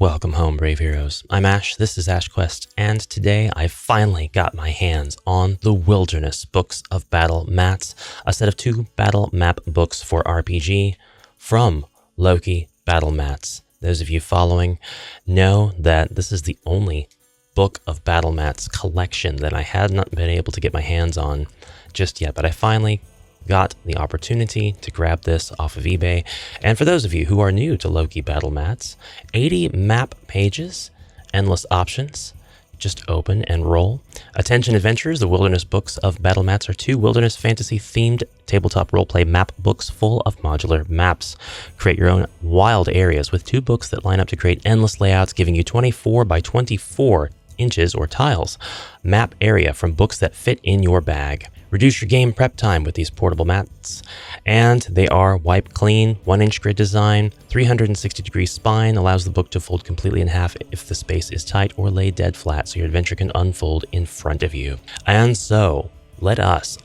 Welcome home, brave heroes. I'm Ash, this is HeroQuest, and today I finally got my hands on the Wilderness Books of Battle Mats, a set of 2 battle map books for RPG from Loke Battle Mats. Those of you following know that this is the only book of battle mats collection that I had not been able to get my hands on just yet, but I finally got the opportunity to grab this off of eBay. And for those of you who are new to Loke Battle Mats, 80 map pages, endless options, just open and roll. Attention adventurers, the Wilderness Books of Battle Mats are 2 wilderness fantasy themed tabletop roleplay map books full of modular maps. Create your own wild areas with 2 books that line up to create endless layouts, giving you 24 by 24 inches or tiles map area from books that fit in your bag. Reduce your game prep time with these portable mats, and they are wipe clean, 1-inch grid design, 360-degree spine, allows the book to fold completely in half if the space is tight, or lay dead flat so your adventure can unfold in front of you. And so, let us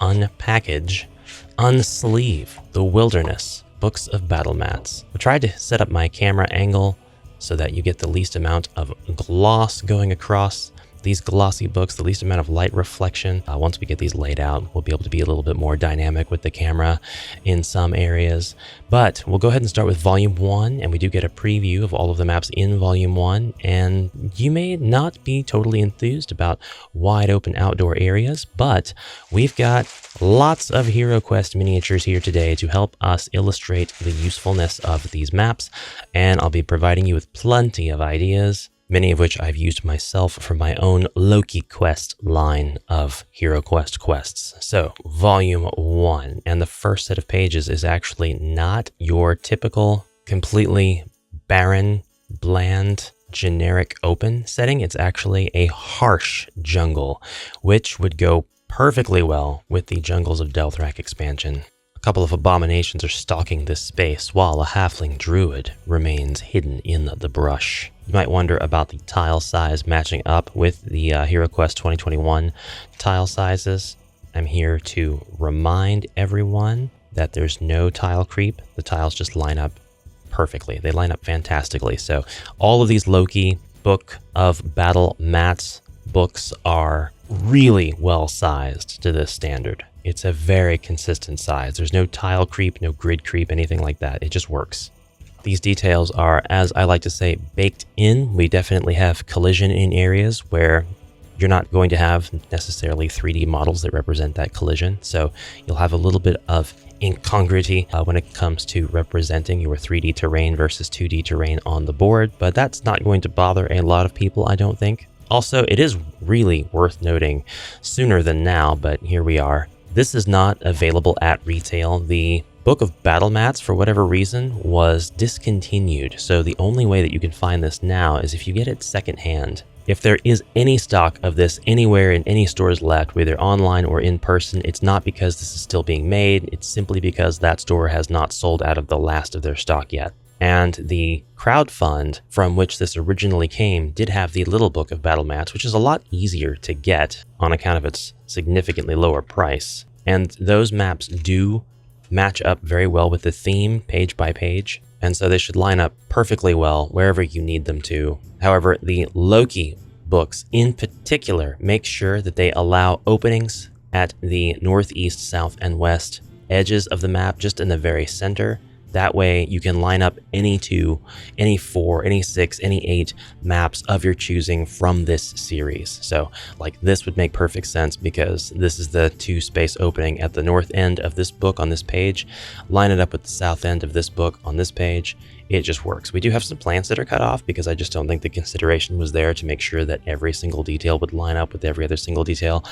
unsleeve the Wilderness Books of Battle Mats. I tried to set up my camera angle so that you get the least amount of gloss going across these glossy books, the least amount of light reflection. Once we get these laid out, we'll be able to be a little bit more dynamic with the camera in some areas. But we'll go ahead and start with Volume 1, and we do get a preview of all of the maps in Volume 1. And you may not be totally enthused about wide open outdoor areas, but we've got lots of HeroQuest miniatures here today to help us illustrate the usefulness of these maps. And I'll be providing you with plenty of ideas, many of which I've used myself for my own Loki Quest line of HeroQuest quests. So, Volume 1, and the first set of pages is actually not your typical, completely barren, bland, generic open setting. It's actually a harsh jungle, which would go perfectly well with the Jungles of Delthrak expansion. A couple of abominations are stalking this space, while a halfling druid remains hidden in the brush. You might wonder about the tile size matching up with the HeroQuest 2021 tile sizes. I'm here to remind everyone that there's no tile creep. The tiles just line up perfectly. They line up fantastically. So all of these Loki Book of Battle Mats books are really well sized to this standard. It's a very consistent size. There's no tile creep, no grid creep, anything like that. It just works. These details are, as I like to say, baked in. We definitely have collision in areas where you're not going to have necessarily 3D models that represent that collision. So you'll have a little bit of incongruity when it comes to representing your 3D terrain versus 2D terrain on the board, but that's not going to bother a lot of people, I don't think. Also, it is really worth noting, sooner than now, but here we are. This is not available at retail. The Book of Battle Mats, for whatever reason, was discontinued. So the only way that you can find this now is if you get it secondhand. If there is any stock of this anywhere in any stores left, whether online or in person, it's not because this is still being made. It's simply because that store has not sold out of the last of their stock yet. And the crowdfund from which this originally came did have the Little Book of Battle Mats, which is a lot easier to get on account of its significantly lower price. And those maps do match up very well with the theme, page by page, and so they should line up perfectly well wherever you need them to. However, the Loki books in particular make sure that they allow openings at the northeast, south, and west edges of the map, just in the very center. That way you can line up any 2, any 4, any 6, any 8 maps of your choosing from this series. So like this would make perfect sense because this is the 2 space opening at the north end of this book on this page. Line it up with the south end of this book on this page. It just works. We do have some plants that are cut off because I just don't think the consideration was there to make sure that every single detail would line up with every other single detail.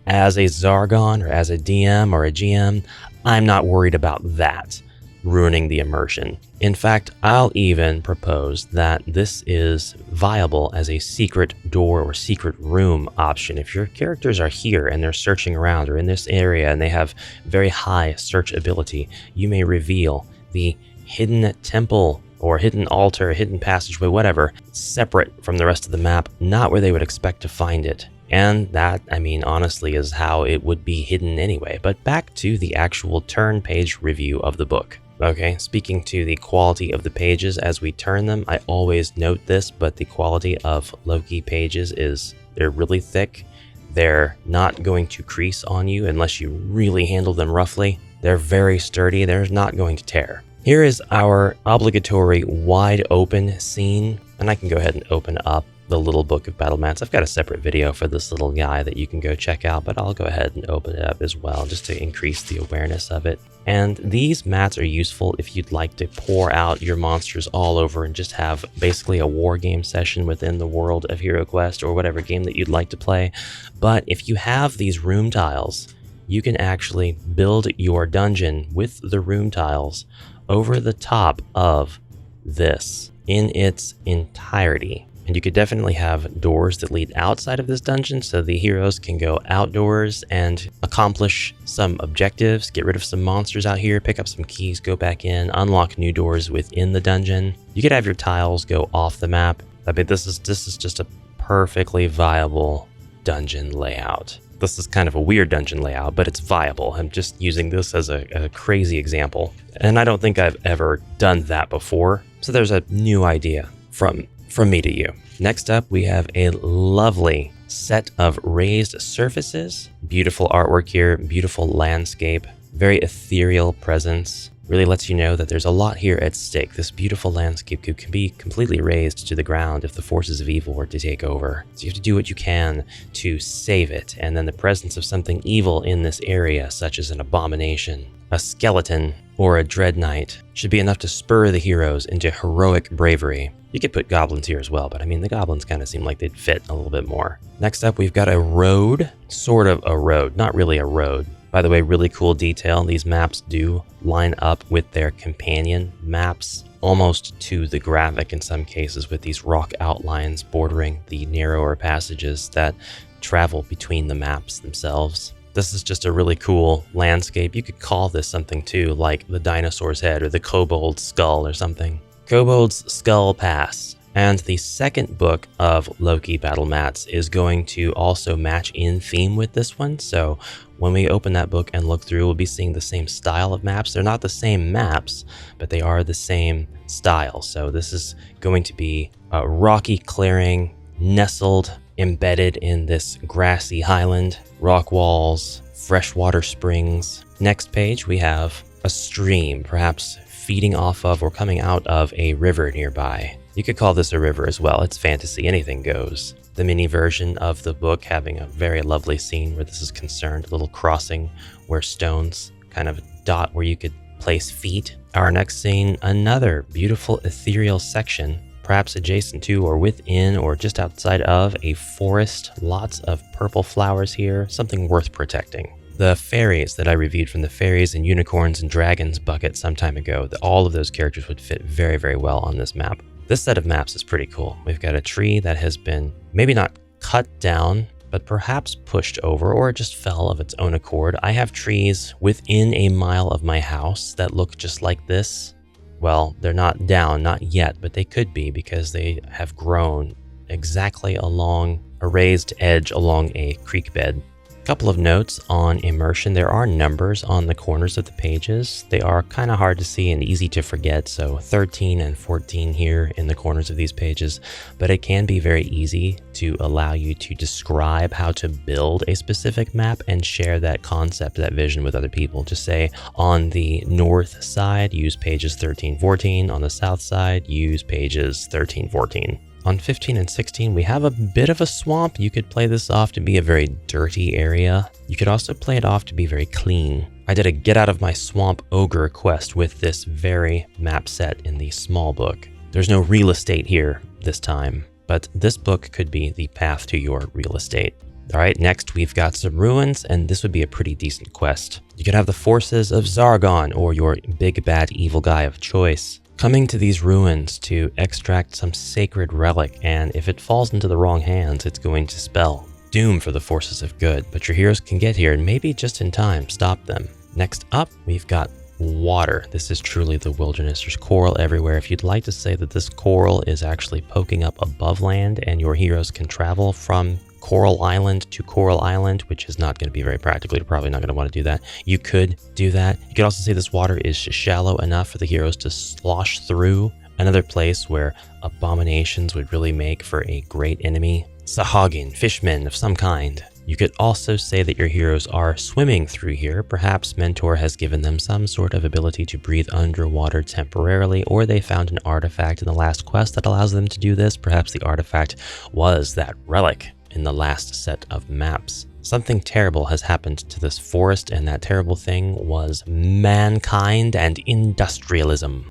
As a Zargon or as a DM or a GM, I'm not worried about that ruining the immersion. In fact, I'll even propose that this is viable as a secret door or secret room option. If your characters are here and they're searching around or in this area and they have very high search ability, you may reveal the hidden temple or hidden altar, hidden passageway, whatever, separate from the rest of the map, not where they would expect to find it. And that, I mean, honestly is how it would be hidden anyway. But back to the actual turn page review of the book. Okay, speaking to the quality of the pages as we turn them, I always note this, but the quality of Loki pages they're really thick. They're not going to crease on you unless you really handle them roughly. They're very sturdy. They're not going to tear. Here is our obligatory wide open scene, and I can go ahead and open up the little book of battle mats. I've got a separate video for this little guy that you can go check out, but I'll go ahead and open it up as well just to increase the awareness of it. And these mats are useful if you'd like to pour out your monsters all over and just have basically a war game session within the world of HeroQuest or whatever game that you'd like to play. But if you have these room tiles, you can actually build your dungeon with the room tiles over the top of this in its entirety. And you could definitely have doors that lead outside of this dungeon so the heroes can go outdoors and accomplish some objectives, get rid of some monsters out here, pick up some keys, go back in, unlock new doors within the dungeon. You could have your tiles go off the map. I mean, this is just a perfectly viable dungeon layout. This is kind of a weird dungeon layout, but it's viable. I'm just using this as a crazy example. And I don't think I've ever done that before. So there's a new idea from me to you. Next up, we have a lovely set of raised surfaces. Beautiful artwork here, beautiful landscape, very ethereal presence. Really lets you know that there's a lot here at stake. This beautiful landscape can be completely razed to the ground if the forces of evil were to take over. So you have to do what you can to save it. And then the presence of something evil in this area, such as an abomination, a skeleton, or a dread knight, should be enough to spur the heroes into heroic bravery. You could put goblins here as well, but I mean, the goblins kind of seem like they'd fit a little bit more. Next up, we've got a road, sort of a road, not really a road. By the way, really cool detail. These maps do line up with their companion maps, almost to the graphic in some cases, with these rock outlines bordering the narrower passages that travel between the maps themselves. This is just a really cool landscape. You could call this something too, like the dinosaur's head or the kobold's skull or something. Kobold's Skull Pass. And the second book of Loki Battle Mats is going to also match in theme with this one. So when we open that book and look through, we'll be seeing the same style of maps. They're not the same maps, but they are the same style. So this is going to be a rocky clearing, nestled, embedded in this grassy highland, rock walls, freshwater springs. Next page, we have a stream, perhaps feeding off of or coming out of a river nearby. You could call this a river as well. It's fantasy, anything goes. The mini version of the book having a very lovely scene where this is concerned, a little crossing where stones kind of dot where you could place feet. Our next scene, another beautiful ethereal section, perhaps adjacent to or within or just outside of a forest. Lots of purple flowers here, something worth protecting. The fairies that I reviewed from the fairies and unicorns and dragons bucket some time ago, all of those characters would fit very, very well on this map. This set of maps is pretty cool. We've got a tree that has been maybe not cut down, but perhaps pushed over or just fell of its own accord. I have trees within a mile of my house that look just like this. Well, they're not down, not yet, but they could be because they have grown exactly along a raised edge along a creek bed. Couple of notes on immersion. There are numbers on the corners of the pages. They are kind of hard to see and easy to forget, so 13 and 14 here in the corners of these pages, but it can be very easy to allow you to describe how to build a specific map and share that concept, that vision with other people. Just say on the north side, use pages 13, 14. On the south side, use pages 13, 14. On 15 and 16, we have a bit of a swamp. You could play this off to be a very dirty area. You could also play it off to be very clean. I did a get out of my swamp ogre quest with this very map set in the small book. There's no real estate here this time, but this book could be the path to your real estate. All right, next we've got some ruins, and this would be a pretty decent quest. You could have the forces of Zargon or your big bad evil guy of choice coming to these ruins to extract some sacred relic, and if it falls into the wrong hands, it's going to spell doom for the forces of good. But your heroes can get here and maybe just in time stop them. Next up, we've got water. This is truly the wilderness. There's coral everywhere. If you'd like to say that this coral is actually poking up above land and your heroes can travel from Coral Island to Coral Island, which is not going to be very practical. You're probably not going to want to do that. You could do that. You could also say this water is shallow enough for the heroes to slosh through. Another place where abominations would really make for a great enemy. Sahagin, fishmen of some kind. You could also say that your heroes are swimming through here. Perhaps Mentor has given them some sort of ability to breathe underwater temporarily, or they found an artifact in the last quest that allows them to do this. Perhaps the artifact was that relic in the last set of maps. Something terrible has happened to this forest, and that terrible thing was mankind and industrialism.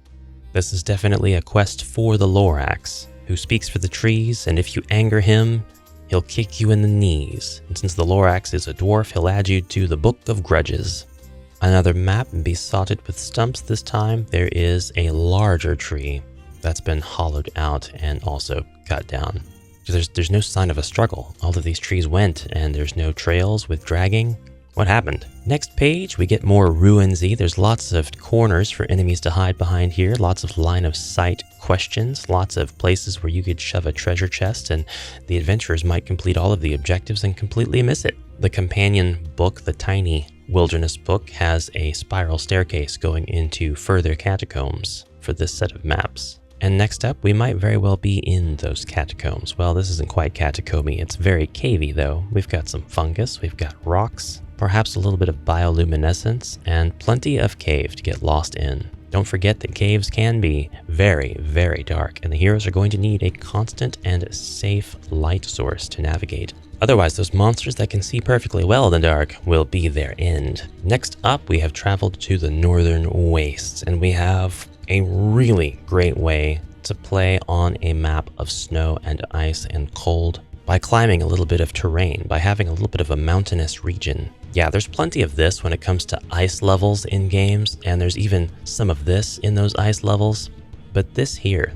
This is definitely a quest for the Lorax, who speaks for the trees, and if you anger him, he'll kick you in the knees. And since the Lorax is a dwarf, he'll add you to the Book of Grudges. Another map besotted with stumps this time. There is a larger tree that's been hollowed out and also cut down. There's no sign of a struggle. All of these trees went, and there's no trails with dragging. What happened? Next page, we get more ruinsy. There's lots of corners for enemies to hide behind here, lots of line of sight questions, lots of places where you could shove a treasure chest, and the adventurers might complete all of the objectives and completely miss it. The companion book, the tiny wilderness book, has a spiral staircase going into further catacombs for this set of maps. And next up, we might very well be in those catacombs. Well, this isn't quite catacomby. It's very cavey, though. We've got some fungus, we've got rocks, perhaps a little bit of bioluminescence, and plenty of cave to get lost in. Don't forget that caves can be very, very dark, and the heroes are going to need a constant and safe light source to navigate. Otherwise, those monsters that can see perfectly well in the dark will be their end. Next up, we have traveled to the northern wastes, and we have a really great way to play on a map of snow and ice and cold by climbing a little bit of terrain, by having a little bit of a mountainous region. Yeah, there's plenty of this when it comes to ice levels in games, and there's even some of this in those ice levels. But this here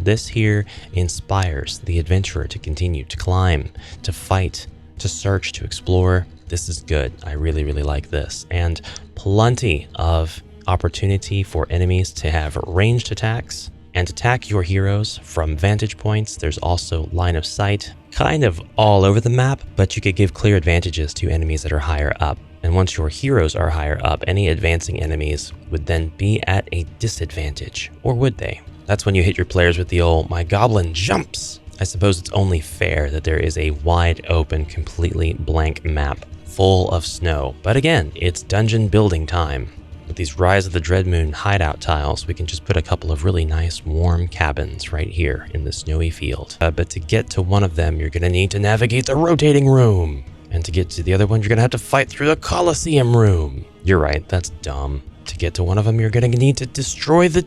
inspires the adventurer to continue to climb, to fight, to search, to explore. This is good. I really, really like this. And plenty of opportunity for enemies to have ranged attacks and attack your heroes from vantage points. There's also line of sight kind of all over the map, but you could give clear advantages to enemies that are higher up. And once your heroes are higher up, any advancing enemies would then be at a disadvantage. Or would they? That's when you hit your players with the old, "my goblin jumps." I suppose it's only fair that there is a wide open, completely blank map full of snow. But again, it's dungeon building time. With these Rise of the Dreadmoon hideout tiles, we can just put a couple of really nice warm cabins right here in the snowy field. But to get to one of them, you're going to need to navigate the rotating room. And to get to the other one, you're going to have to fight through the Colosseum room. You're right, that's dumb. To get to one of them, you're going to need to destroy the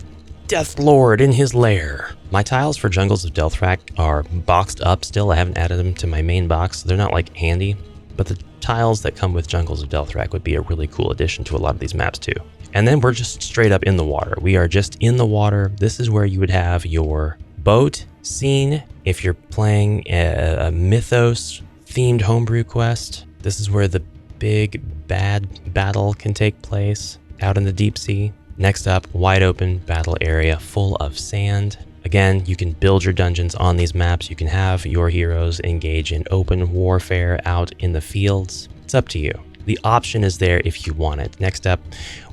Death Lord in his lair. My tiles for Jungles of Delthrak are boxed up still. I haven't added them to my main box. They're not like handy, but the tiles that come with Jungles of Delthrak would be a really cool addition to a lot of these maps too. And then we're just straight up in the water. We are just in the water. This is where you would have your boat scene if you're playing a mythos themed homebrew quest. This is where the big bad battle can take place out in the deep sea. Next up, wide open battle area full of sand. Again, you can build your dungeons on these maps. You can have your heroes engage in open warfare out in the fields. It's up to you. The option is there if you want it. Next up,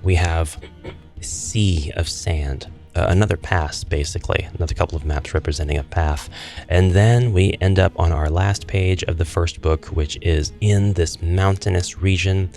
we have a sea of sand. Another pass, basically. Another couple of maps representing a path. And then we end up on our last page of the first book, which is in this mountainous region.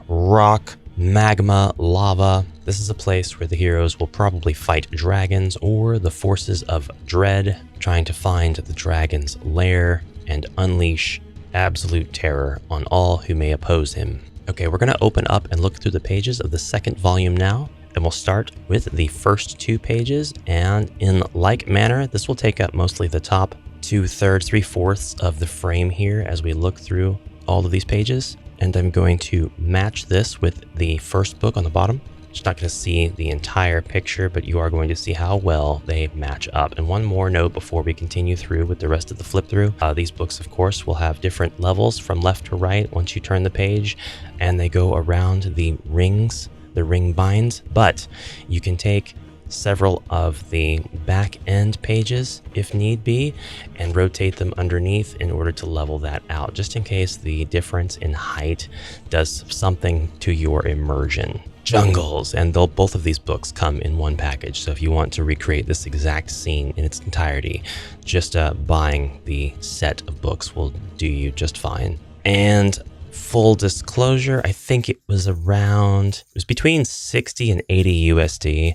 Rock, magma, lava. This is a place where the heroes will probably fight dragons or the forces of dread, trying to find the dragon's lair and unleash absolute terror on all who may oppose him. Okay, we're going to open up and look through the pages of the second volume now, and we'll start with the first 2 pages, and in like manner, this will take up mostly the top 2/3, 3/4 of the frame here as we look through all of these pages. And I'm going to match this with the first book on the bottom. You're not going to see the entire picture, but you are going to see how well they match up. And one more note before we continue through with the rest of the flip through. These books, of course, will have different levels from left to right once you turn the page, and they go around the rings the ring binds, but you can take several of the back end pages if need be and rotate them underneath in order to level that out, just in case the difference in height does something to your immersion. Jungles, and both of these books come in one package, so if you want to recreate this exact scene in its entirety, just buying the set of books will do you just fine. And full disclosure, I think it was between 60 and 80 USD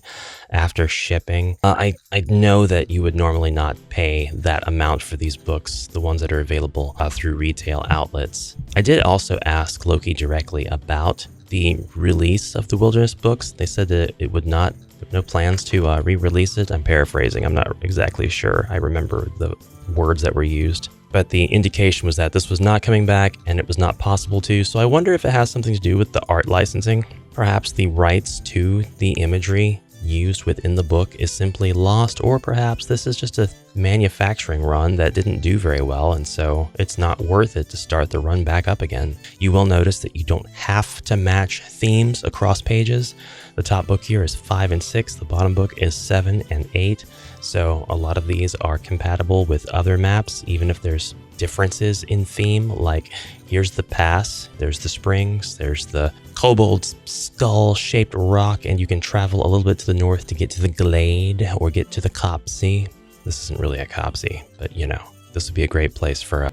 after shipping. I know that you would normally not pay that amount for these books, the ones that are available through retail outlets. I did also ask Loke directly about the release of the Wilderness books. They said that it would not, no plans to re-release it. I'm paraphrasing, I'm not exactly sure. I remember the words that were used. But the indication was that this was not coming back and it was not possible to, so I wonder if it has something to do with the art licensing. Perhaps the rights to the imagery used within the book is simply lost, or perhaps this is just a manufacturing run that didn't do very well, and so it's not worth it to start the run back up again. You will notice that you don't have to match themes across pages. The top book here is 5 and 6, the bottom book is 7 and 8, so a lot of these are compatible with other maps, even if there's differences in theme, like here's the pass, there's the springs, there's the kobold skull-shaped rock, and you can travel a little bit to the north to get to the glade or get to the copsey. This isn't really a copsey, but you know, this would be a great place for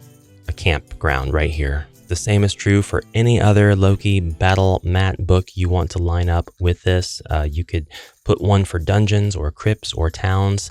a campground right here. The same is true for any other Loki battle mat book you want to line up with this. You could put one for dungeons or crypts or towns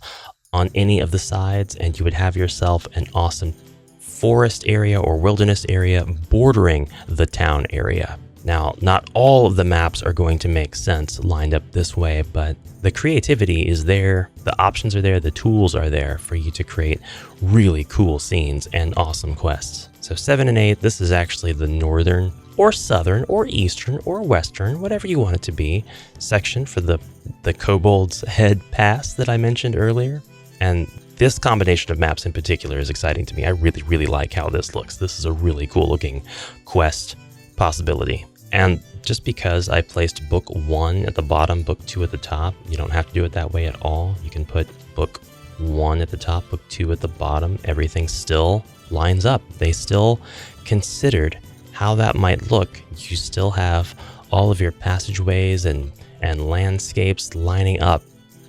on any of the sides, and you would have yourself an awesome forest area or wilderness area bordering the town area. Now, not all of the maps are going to make sense lined up this way, but the creativity is there, the options are there, the tools are there for you to create really cool scenes and awesome quests. So 7 and 8, this is actually the northern or southern or eastern or western, whatever you want it to be, section for the Kobold's Head Pass that I mentioned earlier. And this combination of maps in particular is exciting to me. I really, really like how this looks. This is a really cool looking quest possibility. And just because I placed book 1 at the bottom, book 2 at the top, you don't have to do it that way at all. You can put book 1 at the top, book 2 at the bottom. Everything still lines up. They still considered how that might look. You still have all of your passageways and landscapes lining up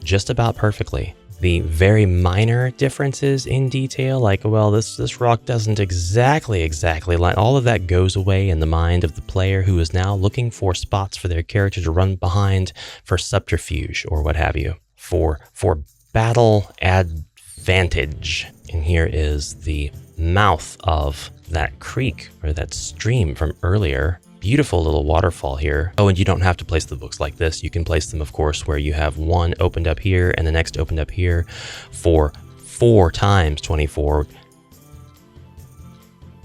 just about perfectly. The very minor differences in detail, like, well, this rock doesn't exactly line, all of that goes away in the mind of the player who is now looking for spots for their character to run behind for subterfuge or what have you, for battle advantage. And here is the mouth of that creek or that stream from earlier. Beautiful little waterfall here. Oh, and you don't have to place the books like this. You can place them, of course, where you have one opened up here and the next opened up here for 4 times 24,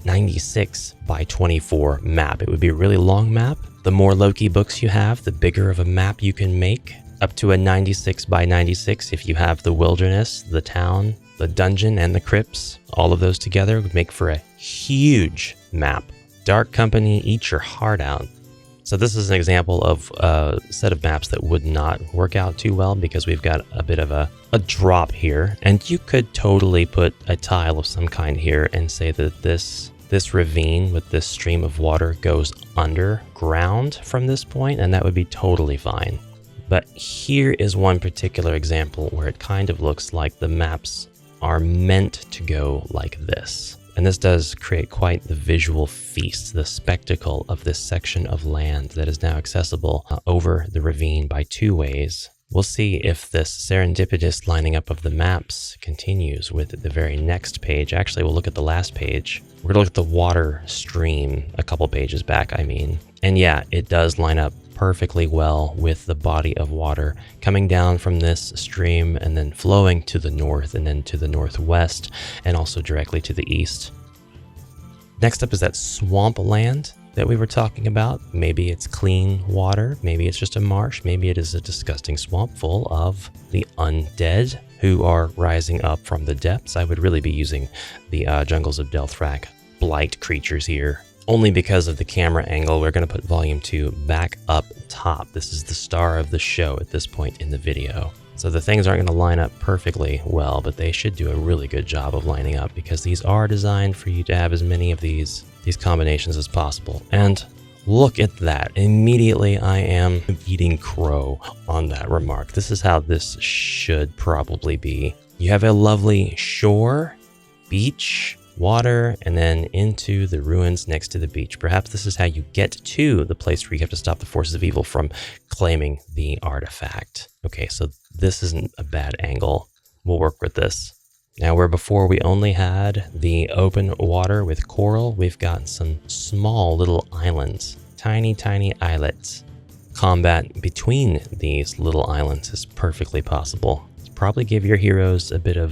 96 by 24 map. It would be a really long map. The more Loki books you have, the bigger of a map you can make, up to a 96 by 96 if you have the wilderness, the town, the dungeon, and the crypts. All of those together would make for a huge map. Dark Company, eat your heart out. So this is an example of a set of maps that would not work out too well because we've got a bit of a drop here. And you could totally put a tile of some kind here and say that this ravine with this stream of water goes underground from this point, and that would be totally fine. But here is one particular example where it kind of looks like the maps are meant to go like this. And this does create quite the visual feast, the spectacle of this section of land that is now accessible over the ravine by 2 ways. We'll see if this serendipitous lining up of the maps continues with the very next page. Actually, we'll look at the last page. We're gonna look at the water stream a couple pages back, I mean. And yeah, it does line up perfectly well with the body of water coming down from this stream and then flowing to the north and then to the northwest and also directly to the east. Next up is that swamp land that we were talking about. Maybe it's clean water, maybe it's just a marsh, maybe it is a disgusting swamp full of the undead who are rising up from the depths. I would really be using the Jungles of Delthrak blight creatures here. Only because of the camera angle, we're going to put volume 2 back up top. This is the star of the show at this point in the video. So the things aren't going to line up perfectly well, but they should do a really good job of lining up because these are designed for you to have as many of these combinations as possible. And look at that. Immediately I am eating crow on that remark. This is how this should probably be. You have a lovely shore, beach, water, and then into the ruins next to the beach. Perhaps this is how you get to the place where you have to stop the forces of evil from claiming the artifact. Okay, so this isn't a bad angle. We'll work with this. Now, where before we only had the open water with coral, we've got some small little islands, tiny, tiny islets. Combat between these little islands is perfectly possible. Probably give your heroes a bit of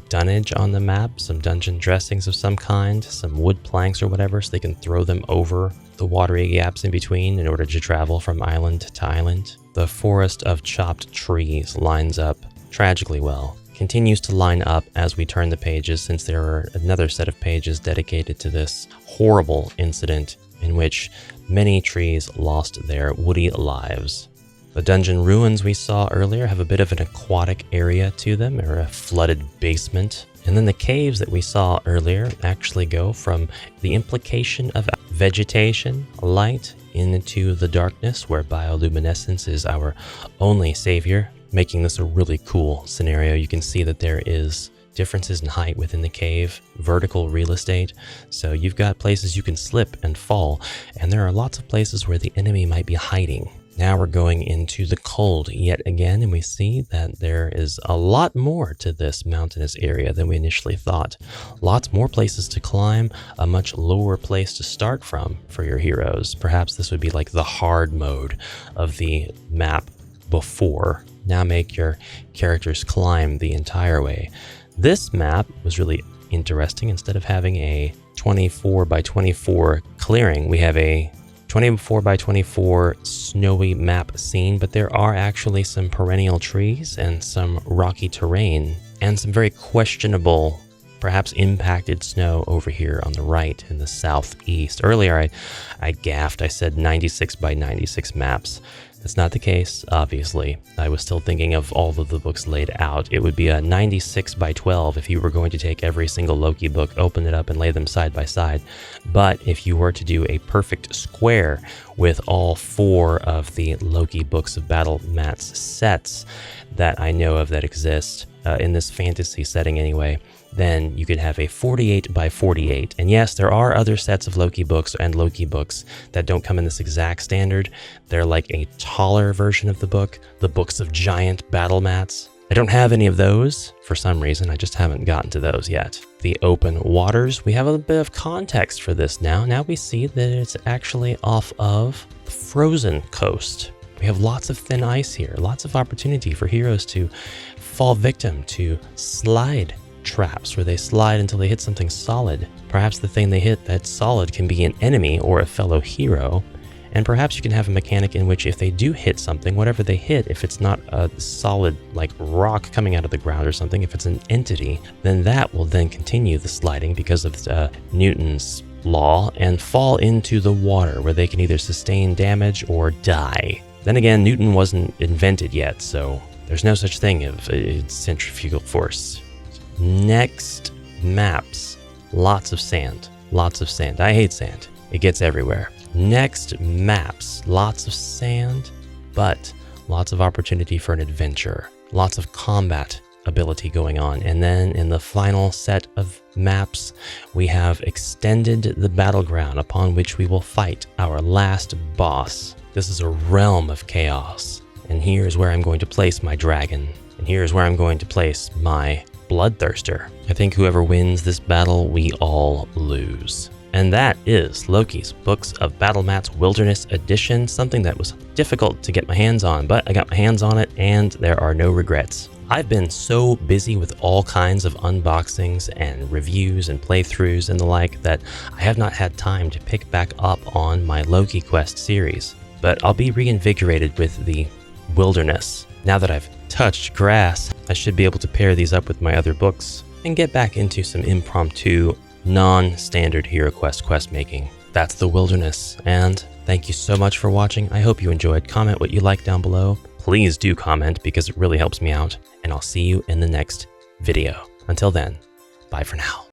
dunnage on the map, some dungeon dressings of some kind, some wood planks or whatever, so they can throw them over the watery gaps in between in order to travel from island to island. The forest of chopped trees lines up tragically well. Continues to line up as we turn the pages, since there are another set of pages dedicated to this horrible incident in which many trees lost their woody lives. The dungeon ruins we saw earlier have a bit of an aquatic area to them, or a flooded basement. And then the caves that we saw earlier actually go from the implication of vegetation, light, into the darkness, where bioluminescence is our only savior, making this a really cool scenario. You can see that there is differences in height within the cave, vertical real estate. So you've got places you can slip and fall, and there are lots of places where the enemy might be hiding. Now we're going into the cold yet again, and we see that there is a lot more to this mountainous area than we initially thought. Lots more places to climb, a much lower place to start from for your heroes. Perhaps this would be like the hard mode of the map before. Now make your characters climb the entire way. This map was really interesting. Instead of having a 24 by 24 clearing, we have a 24 by 24 snowy map scene, but there are actually some perennial trees and some rocky terrain and some very questionable, perhaps impacted snow over here on the right in the southeast. Earlier I gaffed. I said 96 by 96 maps. That's not the case, obviously. I was still thinking of all of the books laid out. It would be a 96 by 12 if you were going to take every single Loki book, open it up, and lay them side by side. But if you were to do a perfect square with all 4 of the Loki books of Battle Mats sets that I know of that exist, in this fantasy setting anyway, then you could have a 48 by 48. And yes, there are other sets of Loki books and Loki books that don't come in this exact standard. They're like a taller version of the book, the books of giant battle mats. I don't have any of those for some reason. I just haven't gotten to those yet. The open waters, we have a bit of context for this now. Now we see that it's actually off of the frozen coast. We have lots of thin ice here, lots of opportunity for heroes to fall victim to slide traps where they slide until they hit something solid. Perhaps the thing they hit that's solid can be an enemy or a fellow hero. And perhaps you can have a mechanic in which if they do hit something, whatever they hit, if it's not a solid like rock coming out of the ground or something, if it's an entity, then that will then continue the sliding because of Newton's law and fall into the water where they can either sustain damage or die. Then again, Newton wasn't invented yet, so there's no such thing as centrifugal force. Next, maps. Lots of sand. Lots of sand. I hate sand. It gets everywhere. Next, maps. Lots of sand, but lots of opportunity for an adventure. Lots of combat ability going on. And then in the final set of maps, we have extended the battleground upon which we will fight our last boss. This is a realm of chaos. And here's where I'm going to place my dragon. And here's where I'm going to place my bloodthirster. I think whoever wins this battle, we all lose. And that is Loki's Books of Battle Mats Wilderness Edition, something that was difficult to get my hands on, but I got my hands on it and there are no regrets. I've been so busy with all kinds of unboxings and reviews and playthroughs and the like that I have not had time to pick back up on my HeroQuest series. But I'll be reinvigorated with the Wilderness. Now that I've touched grass, I should be able to pair these up with my other books and get back into some impromptu, non-standard HeroQuest quest making. That's the Wilderness, and Thank you so much for watching. I hope you enjoyed. Comment what you like down below. Please do comment because it really helps me out. And I'll see you in the next video. Until then, bye for now.